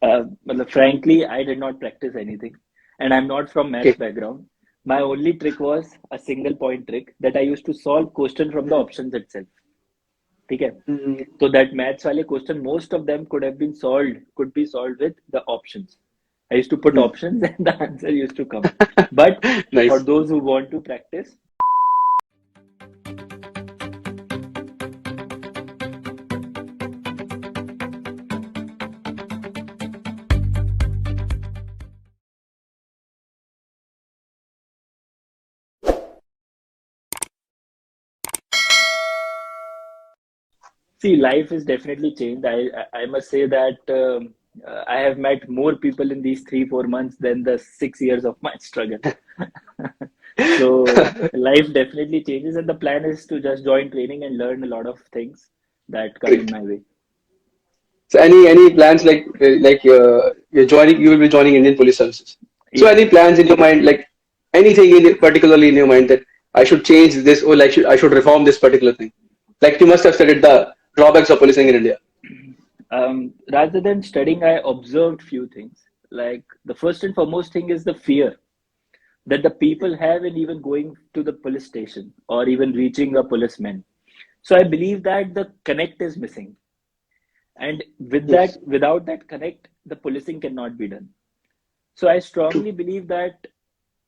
Frankly, I did not practice anything, and I'm not from maths Okay. background. My only trick was a single point trick that I used to solve question from the options itself. ठीक है? Mm, So that maths wale question, most of them could be solved with the options. I used to put mm. options and the answer used to come. But for Nice. those who want to practice, see, life is definitely changed. I must say that I have met more people in these 3 4 months than the 6 years of my struggle. So life definitely changes, and the plan is to just join training and learn a lot of things that come in Great. my way. So any plans like you will be joining Indian Police Services. So Yes. any plans in your mind, like anything particularly in your mind that I should change this, or like I should reform this particular thing. Like you must have studied the drawbacks of policing in India. Rather than studying, I observed few things. Like the first and foremost thing is the fear that the people have in even going to the police station or even reaching a policeman. So I believe that the connect is missing. And Yes, without that connect, the policing cannot be done. So I true. strongly believe that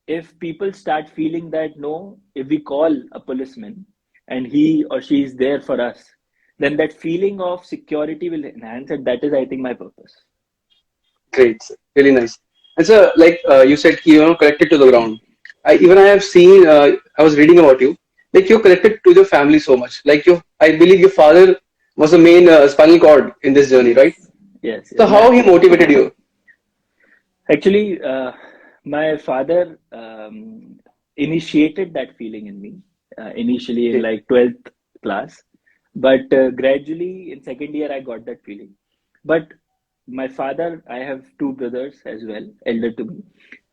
if people start feeling that no, if we call a policeman and he or she is there for us, then that feeling of security will enhance, and that is, I think, my purpose. Great, sir. Really nice. And so, like you said, connected to the ground. I have seen. I was reading about you. Like you're connected to your family so much. Like I believe your father was the main spinal cord in this journey, right? Yes, yes, yes. So how he motivated you? Actually, my father initiated that feeling in me initially in Okay. like 12th class, but gradually in second year I got that feeling. But my father, I have two brothers as well, elder to me,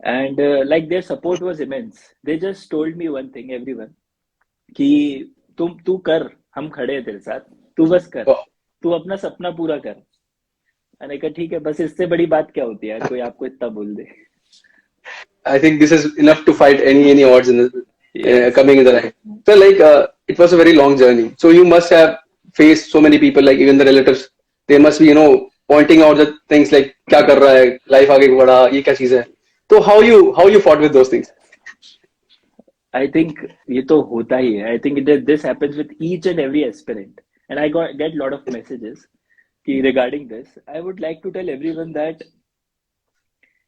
and like their support was immense. They just told me one thing, everyone, कि तू कर, हम खड़े हैं तेरे साथ, तू बस कर, Wow. तू अपना सपना पूरा कर. मैंने कहा ठीक है, बस इससे बड़ी बात क्या होती है यार, कोई आपको इतना बोल दे. I think this is enough to fight any odds in the, Yes. coming in the life. So like it was a very long journey. So you must have faced so many people, like even the relatives. They must be pointing out the things like क्या कर रहा है, life आगे बढ़ा, ये क्या चीज है. So how you fought with those things? I think ये तो होता ही है. I think this happens with each and every aspirant. And I get a lot of messages कि regarding this. I would like to tell everyone that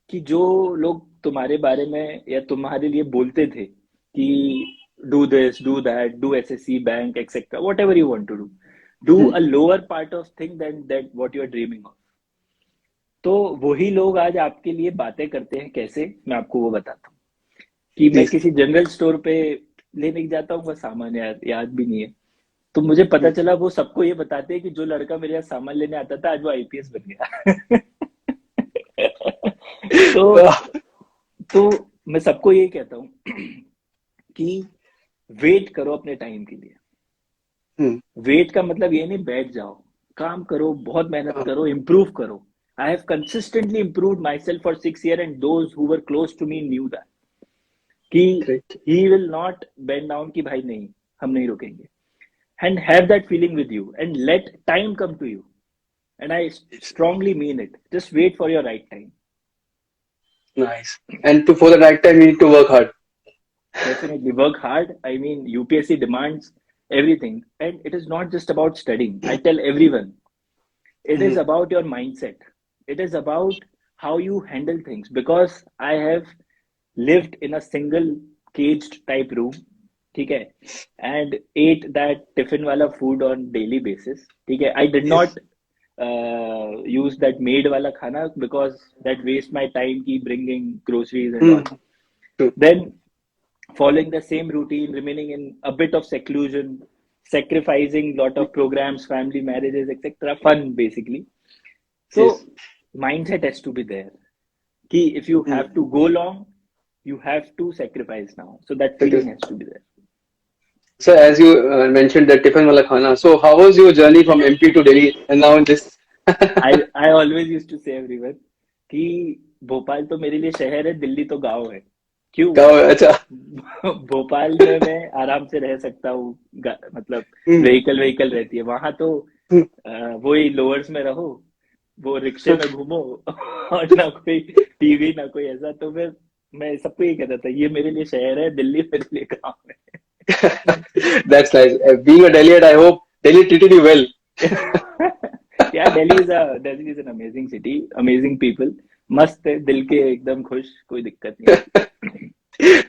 कि जो लोग तुम्हारे बारे में या तुम्हारे लिए बोलते थे कि do this, do that, do SSC, bank, etc. Whatever you want to do. Do Hmm. a lower part of thing than that what you are dreaming of. तो वही लोग आज आपके लिए बातें करते हैं कैसे, मैं आपको वो बताता हूँ. कि मैं Please. किसी जनरल स्टोर पे लेने जाता हूँ, वो सामान याद भी नहीं है. तो मुझे पता Hmm. चला वो सबको ये बताते हैं कि जो लड़का मेरे यहाँ सामान लेने आता था आज वो आईपीएस बन गया. तो तो मैं सबको ये कहता हूँ कि वेट करो अपने टाइम के लिए. Hmm. वेट का मतलब ये नहीं बैठ जाओ, काम करो, बहुत मेहनत करो, इम्प्रूव करो. I have consistently improve my self for 6 years and those who were close to me knew that कि Great. he will not bend down कि भाई नहीं, हम नहीं रुकेंगे. And have that feeling with you and let time come to you. And I strongly mean it. Just wait for your right time. Nice. And for the right time, you need to work hard. Definitely work hard. I mean, UPSC demands everything. And it is not just about studying. I tell everyone, it is Hmm. about your mindset. It is about how you handle things. Because I have lived in a single caged type room, ठीक है, and ate that tiffin wala food on daily basis, ठीक है. I did Yes. not use that maid wala khana because that waste my time keep bringing groceries and Hmm. all. True. Then following the same routine, remaining in a bit of seclusion, sacrificing lot of programs, family, marriages, etc., fun basically. So Yes. mindset has to be there. Ki if you Hmm. have to go long, you have to sacrifice now. So that That feeling is. has to be there. So as you mentioned that Tiffin wala khana. So how was your journey from MP to Delhi and now in this? I always used to say everyone कि भोपाल तो मेरे लिए शहर है, दिल्ली तो गांव है. क्यों? गाँव अच्छा. भोपाल में मैं आराम से रह सकता हूँ, मतलब हम्म, व्हीकल व्हीकल रहती है वहां तो. हम्म. वही लोअर्स में रहो, वो रिक्शे में घूमो और ना कोई टीवी ना कोई ऐसा. तो फिर मैं सबको ये कहता था ये मेरे लिए शहर है, दिल्ली मेरे लिए गाँव That's nice. Being a Delhiite, I hope Delhi treated you well. है. Yeah, Delhi is an amazing city, amazing people. मस्त है, दिल के एकदम खुश, कोई दिक्कत नहीं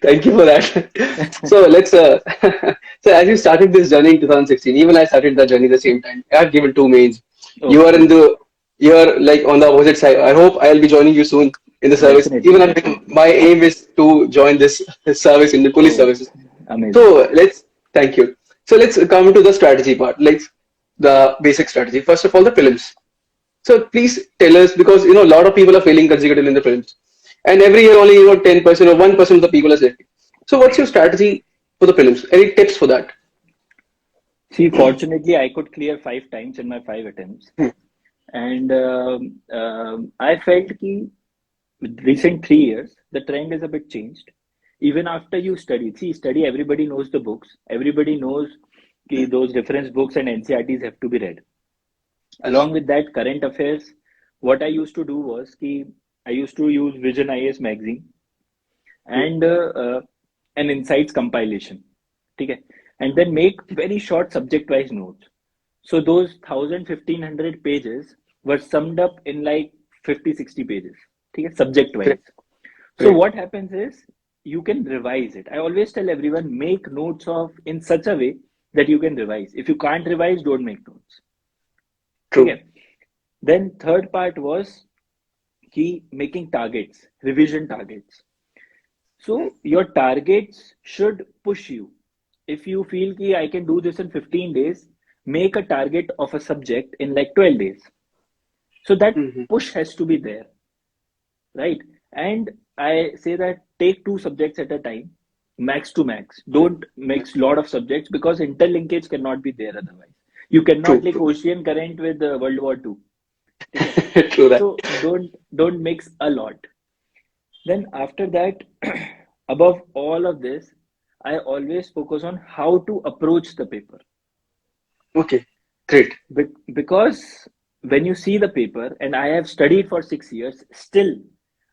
Thank you for that. So let's. So as you started this journey in 2016, even I started that journey at the same time. I have given two mains. You are Okay, in the. You are like on the opposite side. I hope I'll be joining you soon in the service. definitely, Even definitely. my aim is to join this service in the police Oh, services. amazing. So let's. Thank you. So let's come to the strategy part. Like the basic strategy. First of all, the prelims. So please tell us, because a lot of people are failing consecutively in the prelims, and every year only 10% or 1% of the people are selected. So what's your strategy for the prelims? Any tips for that? See, fortunately, I could clear 5 times in my 5 attempts, Hmm. and I felt that with recent 3 years, the trend is a bit changed. Even after you study, see, study, everybody knows the books. Everybody knows that those reference books and NCRTs have to be read. Yes. Along with that, current affairs, what I used to do was that I used to use Vision IAS magazine Hmm. and an insights compilation. Okay? And then make very short subject wise notes. So those 1,000, 1,500 pages were summed up in like 50, 60 pages. Okay? Subject Great. wise. So Great. what happens is you can revise it. I always tell everyone make notes of in such a way that you can revise. If you can't revise, don't make notes. True. Okay. Then third part was key making targets, revision targets. So your targets should push you. If you feel ki I can do this in 15 days, make a target of a subject in like 12 days. So that Hmm. push has to be there, right? And I say that take 2 subjects at a time, max to max. Don't mix lot of subjects because interlinkage cannot be there otherwise. You cannot True. like True. ocean current with World War II. Okay? True that. So don't mix a lot. Then after that, above all of this, I always focus on how to approach the paper. Okay. Great. Because when you see the paper, and I have studied for 6 years, still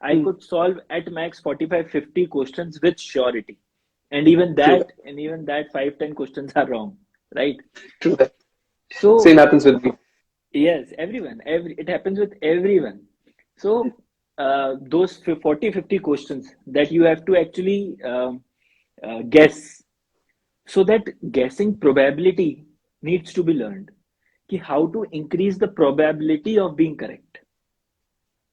I Hmm. could solve at max 45, 50 questions with surety. And even True that. that, 5, 10 questions are wrong, right? True that. Same So happens with me. yes, it happens with everyone. So those 40, 50 questions that you have to actually guess. So that guessing probability needs to be learned. Ki how to increase the probability of being correct.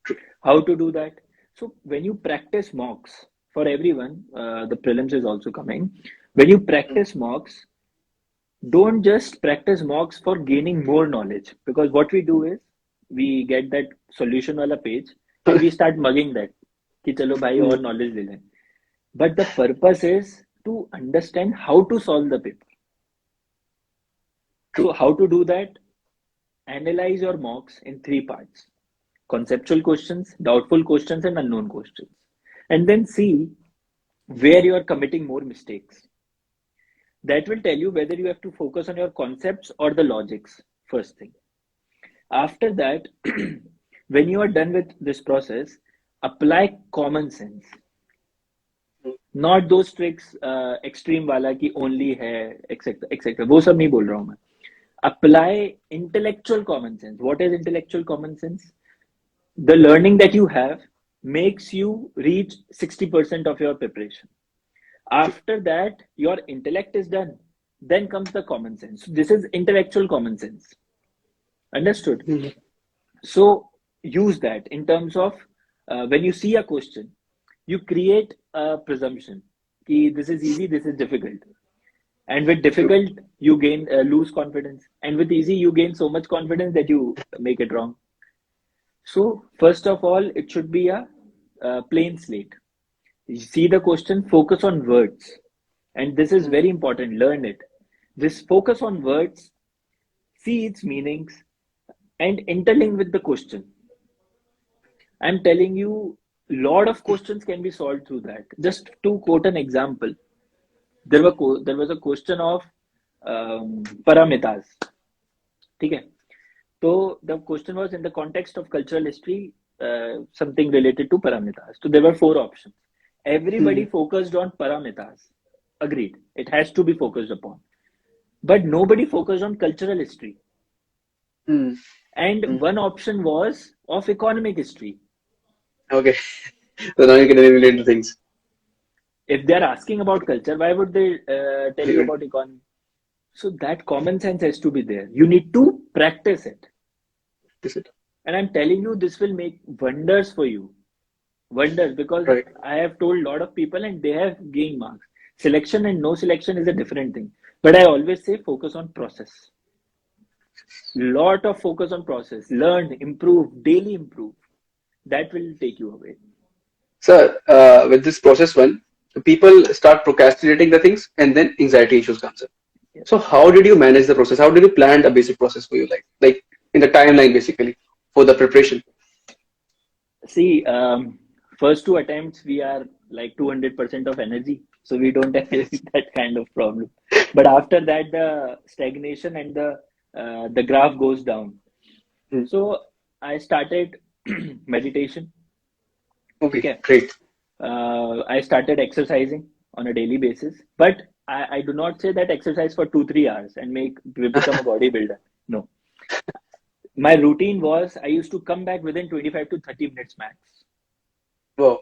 True. How to do that? So when you practice mocks for everyone, the prelims is also coming. When you Hmm. practice mocks, don't just practice mocks for gaining more knowledge, because what we do is we get that solution wala page and we start mugging that कि चलो भाई Hmm. और knowledge ले लें. But the purpose is to understand how to solve the paper. True. So how to do that? Analyze your mocks in 3 parts: conceptual questions, doubtful questions, and unknown questions. And then see where you are committing more mistakes. That will tell you whether you have to focus on your concepts or the logics, first thing. After that, when you are done with this process, apply common sense. Not those tricks, extreme वाला कि only है, etc. etc. वो सब नहीं बोल रहा हूँ मैं. Apply intellectual common sense. What is intellectual common sense? The learning that you have makes you reach 60% of your preparation. After that, your intellect is done. Then comes the common sense. This is intellectual common sense. Understood? Hmm. So use that in terms of when you see a question, you create a presumption. Ki this is easy, this is difficult. And with True. difficult, you gain lose confidence. And with easy, you gain so much confidence that you make it wrong. So first of all, it should be a plain slate. You see the question, focus on words. And this is Hmm. very important. Learn it. This focus on words, see its meanings, and interlink with the question. I'm telling you, lot of questions can be solved through that. Just to quote an example, there was a question of paramitas. ठीक है? So the question was in the context of cultural history, something related to paramitas. So there were four options. Everybody Hmm. focused on paramitas. Agreed. It has to be focused upon. But nobody focused on cultural history. Hmm. And Hmm. one option was of economic history. Okay. So now you can relate to things. If they are asking about culture, why would they tell you Anyway, about economy? So that common sense has to be there. You need to practice it. is it And I'm telling you, this will make wonders for you. Wonders, because right? I have told a lot of people and they have gained marks. Selection and no selection is a different thing. But I always say focus on process. Lot of focus on process. Learn, improve, daily improve. That will take you away. So with this process one, people start procrastinating the things, and then anxiety issues comes in. Yeah. So how did you manage the process? How did you plan the basic process for you, like in the timeline basically for the preparation? See, first two attempts, we are like 200% of energy. So we don't have that kind of problem. But after that, the stagnation and the graph goes down. Hmm. So I started meditation. Okay, Okay. great. I started exercising on a daily basis. But I do not say that exercise for 2, 3 hours and become a bodybuilder. No. My routine was I used to come back within 25 to 30 minutes max. Wow.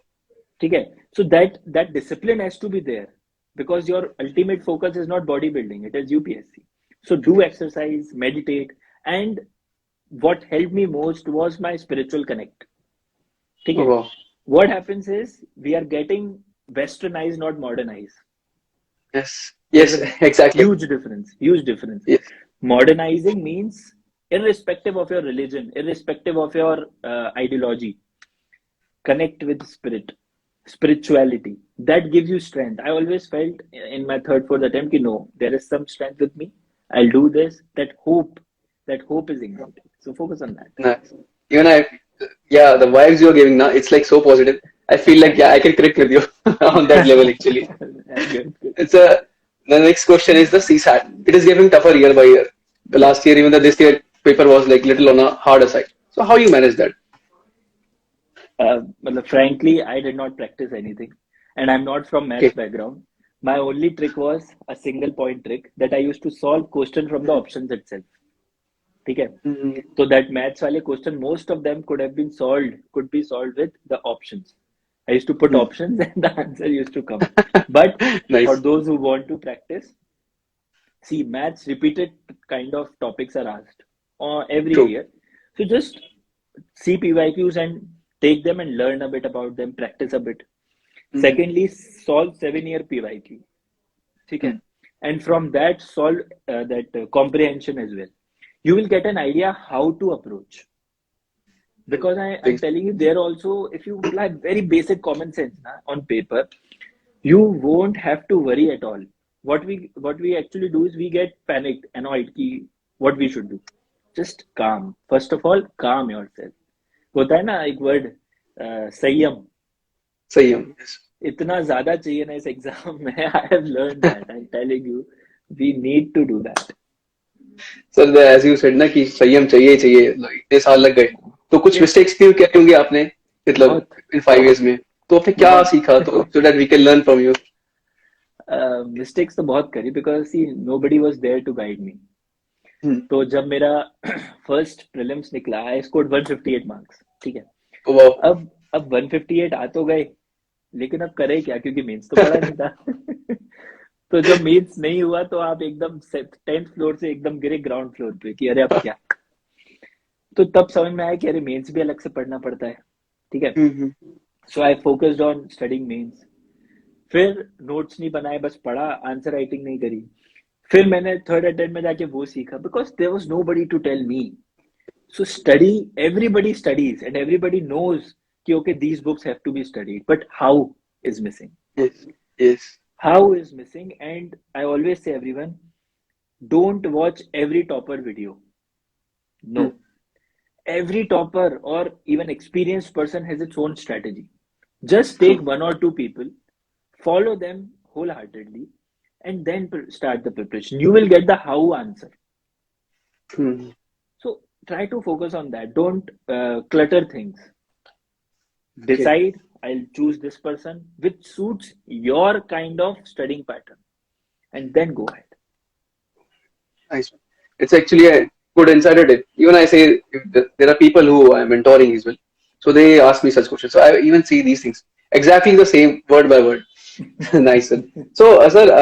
ठीक है? So that discipline has to be there because your ultimate focus is not bodybuilding, it is UPSC. So do exercise, meditate, and what helped me most was my spiritual connect. ठीक Oh, है? wow. What happens is we are getting westernized, not modernized. Yes. There's Yes. a Exactly. huge difference. Huge difference. Yes. Modernizing means irrespective of your religion, irrespective of your ideology, connect with spirit, spirituality. That gives you strength. I always felt in my third, fourth attempt, no, there is some strength with me. I'll do this. That hope is ignited. So focus on Nice. Even yeah, the vibes you're giving now, it's like so positive. I feel like, yeah, I can connect with you on that level actually. that. Good, good. It's the next question is the CSAT. It is getting tougher year by year. The last year, even this year paper was like little on a harder side. So how you manage that? Frankly, I did not practice anything, and I'm not from maths Okay. background. My only trick was a single point trick that I used to solve question from the options itself. ठीक है? Mm, So that maths wale question, most of them could be solved with the options. I used to put mm. options and the answer used to come. But for Nice. those who want to practice, see, maths repeated kind of topics are asked every True. year. So just see PYQs and take them and learn a bit about them, practice a bit. Mm, Secondly, solve 7 year PYQ. ठीक है? mm. And from that, solve that comprehension as well. You will get an idea how to approach. Mm. Because I'm Thanks. telling you, there also, if you apply very basic common sense on paper, you won't have to worry at all. What we actually do is we get panicked, annoyed कि what we should do. Just calm. First of all, calm yourself. होता है ना एक word संयम. सही है. Yes. इतना ज्यादा चाहिए ना इस एग्जाम में. I have learned that. I'm telling you, we need to do that. Sir as you said ना कि संयम चाहिए चाहिए, like, इतने साल लग गए तो कुछ Yes, मिस्टेक्स भी क्या होंगे आपने मतलब बहुत इन 5 years में, तो आपने क्या बहुत सीखा तो so that we can learn from you. Mistakes तो बहुत करी because see nobody was there to guide me. Hmm. तो जब मेरा फर्स्ट प्रीलिम्स निकला, आई स्कोर्ड 158 मार्क्स. ठीक है? Oh, wow. अब 158 आ तो गए, लेकिन अब करे क्या, क्योंकि मेंस तो पढ़ा नहीं था. तो जब मेंस नहीं हुआ तो आप एकदम 10th फ्लोर से एकदम गिरे ग्राउंड फ्लोर पे कि अरे अब क्या. तो तब समझ में आया कि अरे मेंस भी अलग से पढ़ना पड़ता है. ठीक है? Hmm. So I focused on studying mains. फिर नोट्स नहीं बनाए, बस पढ़ा, आंसर राइटिंग नहीं करी. फिर मैंने थर्ड अटेम्प्ट में जाके वो सीखा because there was nobody to tell me. So study, everybody studies and everybody knows कि okay, these books have to be studied, but how is missing. Yes. Yes. How is missing, and I always say everyone, don't watch every topper video. Hmm. No. every topper or even experienced person has its own strategy. Just take True. one or two people, follow them wholeheartedly, and then start the preparation. You will get the how answer. Hmm. So try to focus on that. Don't clutter things. Okay. Decide, I'll choose this person which suits your kind of studying pattern, and then go ahead. Nice. It's actually a good insider tip. Even I say if there are people who I'm mentoring as well, so they ask me such questions. So I even see these things exactly the same word by word. Nice one. So, sir,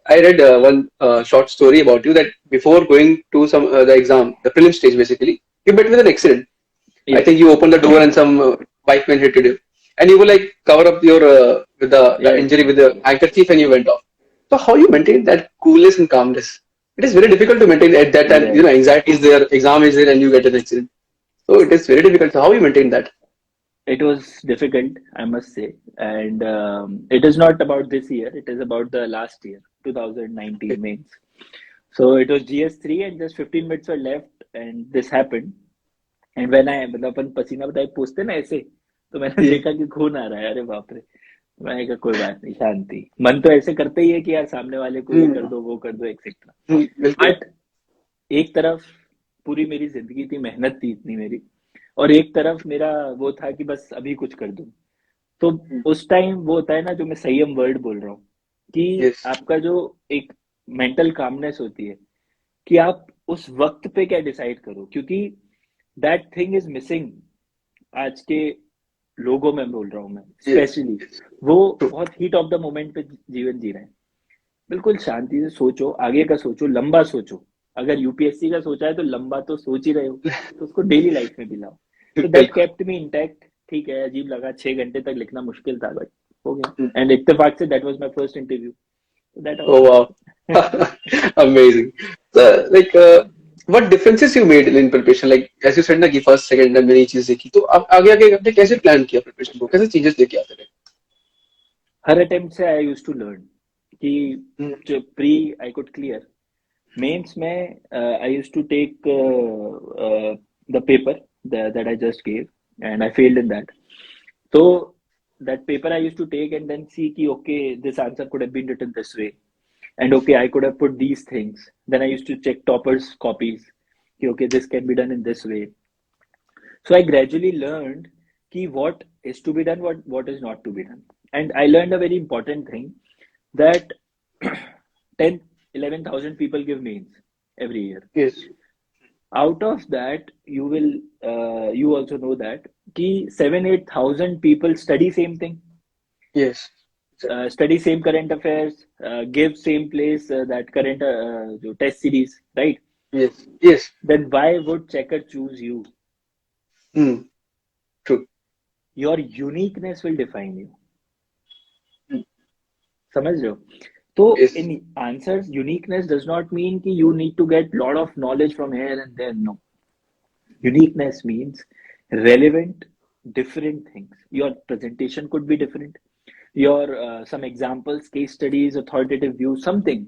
I read one short story about you that before going to some the exam, the prelim stage, basically, you met with an accident. I Yes, think you opened the door and some bike man hit you, and you were like cover up your with the yes, injury yes. with the handkerchief, and you went off. So, how you maintain that coolness and calmness? It is very difficult to maintain at that time. You know, Right. anxiety is there, exam is there, and you get an accident. So it is very difficult. So, how you maintain that? It was difficult, I must say. And it is not about this year, it is about the last year, Okay. 2019 mains. So it was GS3 and just 15 minutes were left, and this happened. And when I मतलब अपन पसीना बताए पूछते ना ऐसे, तो मैंने Yeah. देखा कि खून आ रहा है, अरे बाप रे। मैंने कहा कोई बात नहीं, शांति। मन तो ऐसे करते ही है कि यार सामने वाले को ये कर Hmm. दो वो कर दो एक्सेट्रा। बिल्कुल. बट एक तरफ पूरी मेरी जिंदगी थी, मेहनत थी इतनी मेरी, और एक तरफ मेरा वो था कि बस अभी कुछ कर दूं। तो उस टाइम वो होता है ना, जो मैं संयम वर्ड बोल रहा हूँ, कि Yes. आपका जो एक मेंटल कामनेस होती है, कि आप उस वक्त पे क्या डिसाइड करो, क्योंकि दैट थिंग इज मिसिंग आज के लोगों में, बोल रहा हूँ मैं Yes. स्पेशली। Yes. वो True. बहुत हीट ऑफ द मोमेंट पे जीवन जी रहे हैं। बिल्कुल शांति से सोचो, आगे का सोचो, लंबा सोचो। अगर यूपीएससी का सोचा है तो लंबा तो सोच ही रहे हो, तो उसको डेली लाइफ में भी लाओ। तो दैट बिल्कुल. Kept me intact. ठीक है, अजीब लगा, 6 घंटे तक लिखना मुश्किल था, बट हो गया। Hmm. एंड इत्तेफाक say that was my first interview, so that Oh also. wow. Amazing. So, like, what differences you made in preparation? Like, as you said ना कि first, second and many चीजें की, तो अब आगे आगे आपने कैसे प्लान किया preparation को? कैसे changes लेके आते रहे? हर अटेम्प्ट से आई यूज टू लर्न कि Hmm. जो pre I could clear, mains में I use to take the paper that I just gave, and I failed in that. So that paper I used to take and then see ki okay, this answer could have been written this way, and okay, I could have put these things. Then I used to check toppers copies ki okay, this can be done in this way. So I gradually learned ki what is to be done, what is not to be done. And I learned a very important thing, that 10, 11,000 people give mains every year. Yes. Out of that, you also know that ki 7, 8,000 people study same thing, Yes. Exactly. study same current affairs, give same place that current test series, right? Yes. Yes. Then why would checker choose you? Hmm. True. Your uniqueness will define you. Hmm. समझ रहे हो? तो Yes. in answers, uniqueness does not mean कि you need to get lot of knowledge from here and there. No. Uniqueness means relevant, different things. Your presentation could be different. Your some examples, case studies, authoritative views, something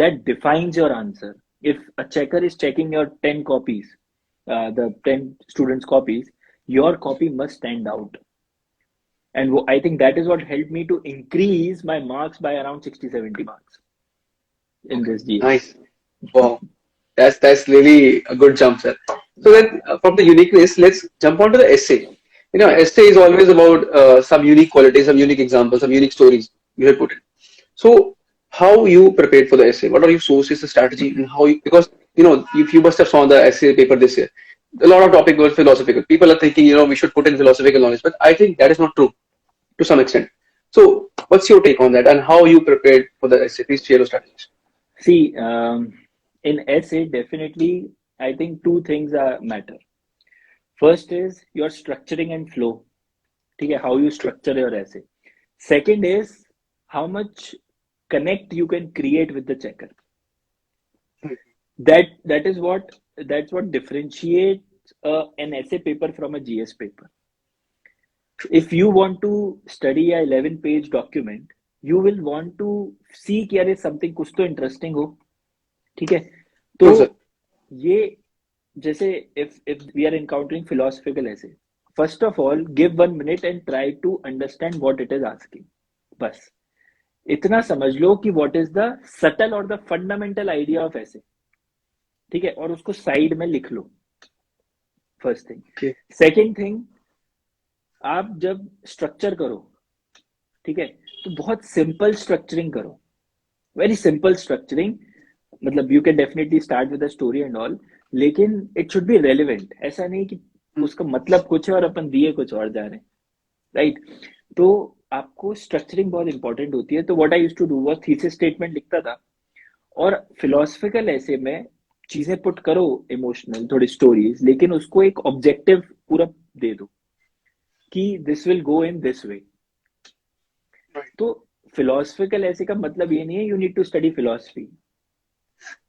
that defines your answer. If a checker is checking your 10 copies, the 10 students' copies, your copy must stand out. And I think that is what helped me to increase my marks by around 60, 70 marks in Okay. this GS. Nice. Wow. That's really a good jump, sir. So then, from the uniqueness, let's jump on to the essay. You know, Yeah. essay is always about some unique qualities, some unique examples, some unique stories you have put in. So, how you prepared for the essay? What are your sources, the strategy, and how you? Because you know, if you must have saw the essay paper this year, a lot of topic was philosophical. People are thinking, you know, we should put in philosophical knowledge, but I think that is not true to some extent. So, what's your take on that, and how you prepared for the essay? Please share your strategies. See, in essay, definitely, I think two things matter. First is your structuring and flow. ठीक है, how you True. structure your essay. Second is how much connect you can create with the checker. That is what that's what differentiates an essay paper from a GS paper. If you want to study a 11-page document, you will want to see कि अरे something कुछ तो interesting हो, ठीक है? तो True, sir. ये जैसे if we are encountering philosophical essay, first of all give 1 minute and try to understand what it is asking. बस इतना समझ लो कि what is the subtle or the fundamental idea of essay. ठीक है, और उसको साइड में लिख लो. First thing. Okay. Second thing, आप जब स्ट्रक्चर करो, ठीक है, तो बहुत सिंपल स्ट्रक्चरिंग करो. Very simple structuring. मतलब you can definitely start with a story and all, लेकिन इट शुड बी रेलिवेंट. ऐसा नहीं कि उसका मतलब कुछ है और अपन दिए कुछ और जा रहे हैं, राइट? तो आपको स्ट्रक्चरिंग बहुत इंपॉर्टेंट होती है. तो what I used to do was thesis statement लिखता था, और फिलोसफिकल ऐसे में चीजें पुट करो इमोशनल, थोड़ी स्टोरीज, लेकिन उसको एक ऑब्जेक्टिव पूरा दे दो कि this will go in this way. तो फिलोसफिकल ऐसे का मतलब ये नहीं है you need to study philosophy.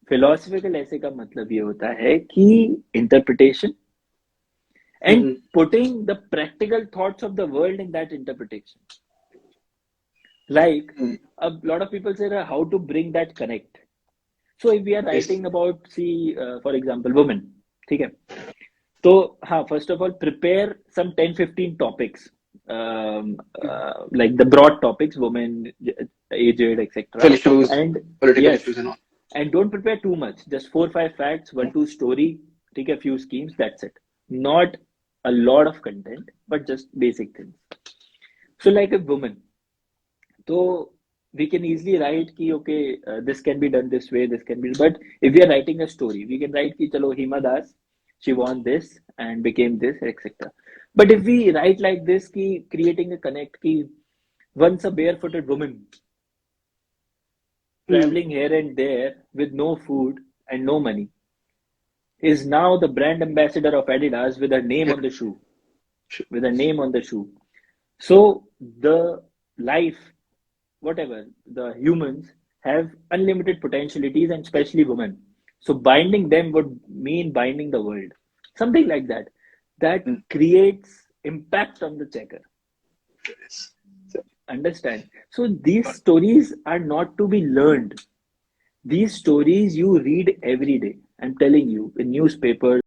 Philosophical essay का मतलब ये होता है कि interpretation and putting the practical thoughts of the world in that interpretation. Like, a lot of people say how to bring that connect. So if we are writing about, see, for example, women, ठीक है, तो हाँ, first of all prepare some 10-15 topics, like the broad topics, women, aged, etc. Issues, and political yes, issues and all. and don't prepare too much, just 4-5 facts, 1-2 story, take a few schemes, that's it. Not a lot of content, but just basic things. So like a woman, so we can easily write ki okay, this can be done this way, this can be, but if we are writing a story, we can write ki chalo Hima Das, she won this and became this, etc. But if we write like this ki creating a connect ki once a barefooted woman traveling here and there with no food and no money is now the brand ambassador of Adidas with her name on the shoe. With a name on the shoe. So the life, whatever, the humans have unlimited potentialities, and especially women. So binding them would mean binding the world. Something like that. That creates impact on the checker. Understand? So these stories are not to be learned. These stories you read every day. I'm telling you, in newspapers,